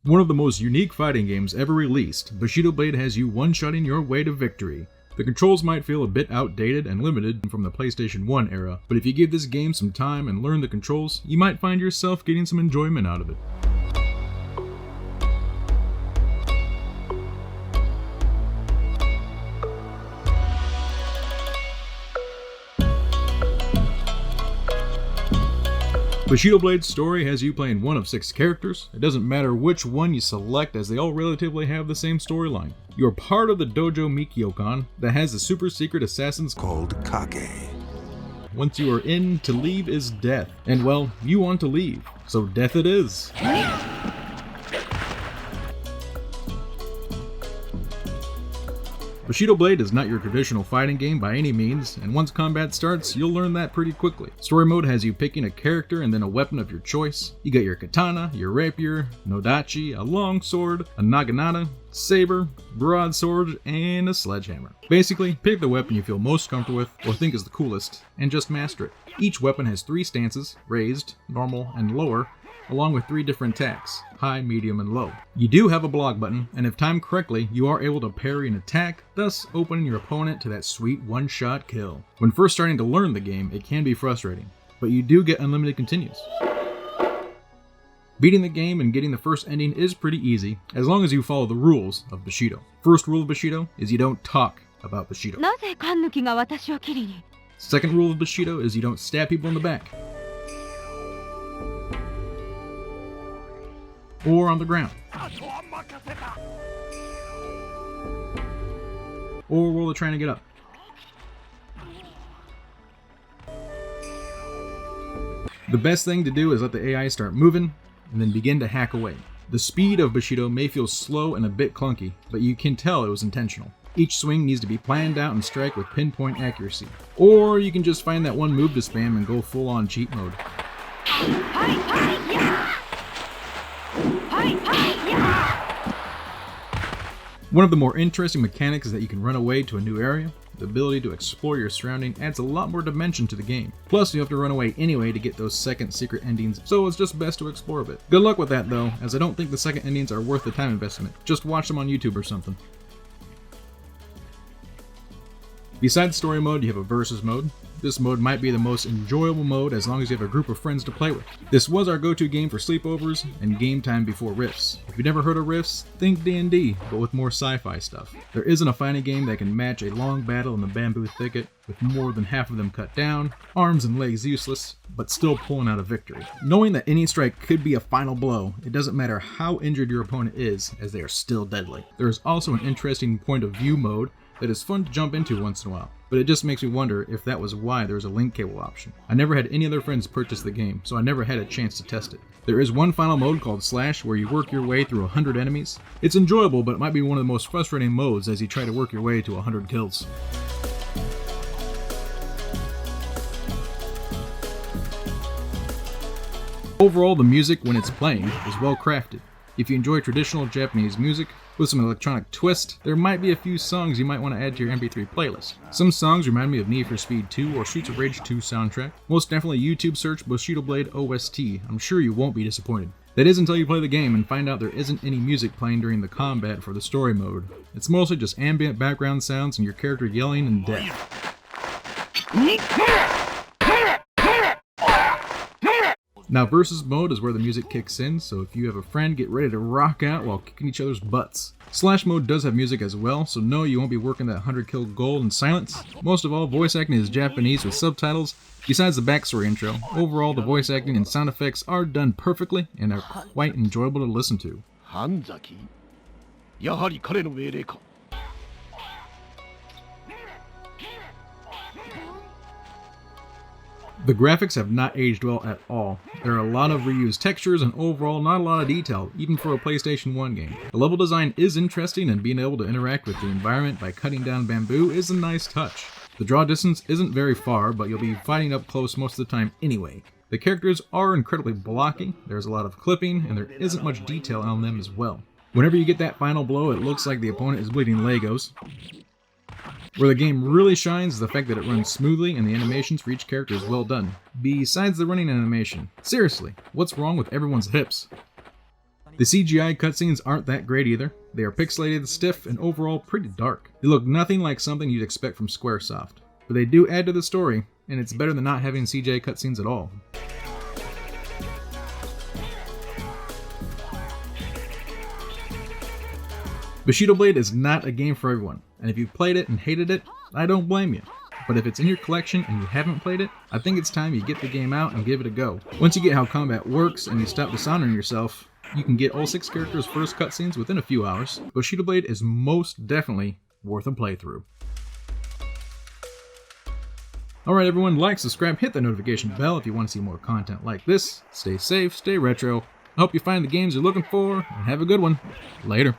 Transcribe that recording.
One of the most unique fighting games ever released, Bushido Blade has you one-shotting your way to victory. The controls might feel a bit outdated and limited from the PlayStation 1 era, but if you give this game some time and learn the controls, you might find yourself getting some enjoyment out of it. Bushido Blade's story has you playing one of 6 characters. It doesn't matter which one you select, as they all relatively have the same storyline. You're part of the dojo Mikyokan that has a super secret assassins called Kage. Once you are in, to leave is death. And well, you want to leave, so death it is. Bushido Blade is not your traditional fighting game by any means, and once combat starts, you'll learn that pretty quickly. Story mode has you picking a character and then a weapon of your choice. You got your katana, your rapier, nodachi, a long sword, a naginata, saber, broadsword, and a sledgehammer. Basically, pick the weapon you feel most comfortable with or think is the coolest, and just master it. Each weapon has 3 stances, raised, normal, and lower, along with 3 different attacks, high, medium, and low. You do have a block button, and if timed correctly, you are able to parry an attack, thus opening your opponent to that sweet one-shot kill. When first starting to learn the game, it can be frustrating, but you do get unlimited continues. Beating the game and getting the first ending is pretty easy, as long as you follow the rules of Bushido. First rule of Bushido is you don't talk about Bushido. Second rule of Bushido is you don't stab people in the back or on the ground, or while they're trying to get up. The best thing to do is let the AI start moving and then begin to hack away. The speed of Bushido may feel slow and a bit clunky, but you can tell it was intentional. Each swing needs to be planned out and strike with pinpoint accuracy. Or you can just find that one move to spam and go full on cheat mode. One of the more interesting mechanics is that you can run away to a new area. The ability to explore your surrounding adds a lot more dimension to the game. Plus, you have to run away anyway to get those second secret endings, so it's just best to explore a bit. Good luck with that though, as I don't think the second endings are worth the time investment. Just watch them on YouTube or something. Besides story mode, you have a versus mode. This mode might be the most enjoyable mode as long as you have a group of friends to play with. This was our go-to game for sleepovers and game time before Rifts. If you've never heard of Rifts, think D&D, but with more sci-fi stuff. There isn't a fighting game that can match a long battle in the bamboo thicket, with more than half of them cut down, arms and legs useless, but still pulling out a victory. Knowing that any strike could be a final blow, it doesn't matter how injured your opponent is, as they are still deadly. There is also an interesting point of view mode that is fun to jump into once in a while, but it just makes me wonder if that was why there was a link cable option. I never had any other friends purchase the game, so I never had a chance to test it. There is one final mode called Slash where you work your way through 100 enemies. It's enjoyable, but it might be one of the most frustrating modes as you try to work your way to 100 kills. Overall, the music, when it's playing, is well crafted. If you enjoy traditional Japanese music with some electronic twist, there might be a few songs you might want to add to your MP3 playlist. Some songs remind me of Need for Speed 2 or Streets of Rage 2 soundtrack. Most definitely YouTube search Bushido Blade OST. I'm sure you won't be disappointed. That is until you play the game and find out there isn't any music playing during the combat for the story mode. It's mostly just ambient background sounds and your character yelling and death. Now versus mode is where the music kicks in, so if you have a friend, get ready to rock out while kicking each other's butts. Slash mode does have music as well, so no, you won't be working that 100 kill goal in silence. Most of all, voice acting is Japanese with subtitles, besides the backstory intro. Overall, the voice acting and sound effects are done perfectly and are quite enjoyable to listen to. The graphics have not aged well at all. There are a lot of reused textures and overall not a lot of detail, even for a PlayStation 1 game. The level design is interesting, and being able to interact with the environment by cutting down bamboo is a nice touch. The draw distance isn't very far, but you'll be fighting up close most of the time anyway. The characters are incredibly blocky, there's a lot of clipping, and there isn't much detail on them as well. Whenever you get that final blow, it looks like the opponent is bleeding Legos. Where the game really shines is the fact that it runs smoothly and the animations for each character is well done. Besides the running animation. Seriously, what's wrong with everyone's hips? The CGI cutscenes aren't that great either. They are pixelated, stiff, and overall pretty dark. They look nothing like something you'd expect from Squaresoft, but they do add to the story, and it's better than not having CGI cutscenes at all. Bushido Blade is not a game for everyone, and if you've played it and hated it, I don't blame you. But if it's in your collection and you haven't played it, I think it's time you get the game out and give it a go. Once you get how combat works and you stop dishonoring yourself, you can get all 6 characters' first cutscenes within a few hours. Bushido Blade is most definitely worth a playthrough. Alright everyone, like, subscribe, hit the notification bell if you want to see more content like this. Stay safe, stay retro. I hope you find the games you're looking for, and have a good one. Later.